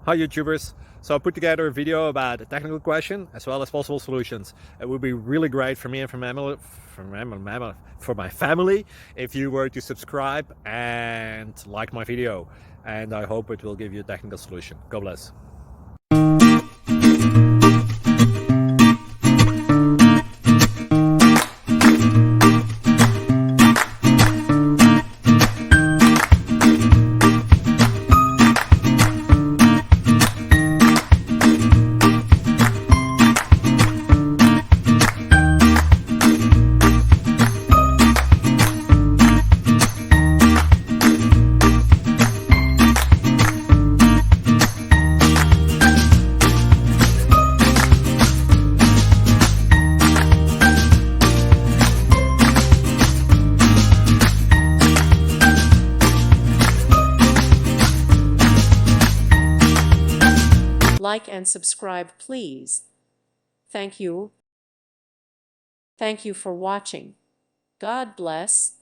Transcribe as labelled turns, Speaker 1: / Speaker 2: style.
Speaker 1: Hi YouTubers! So I put together a video about a technical question as well as possible solutions. It would be really great for me and for my family if you were to subscribe and like my video, and I hope it will give you a technical solution. God bless.
Speaker 2: Like and subscribe, please. Thank you. Thank you for watching. God bless.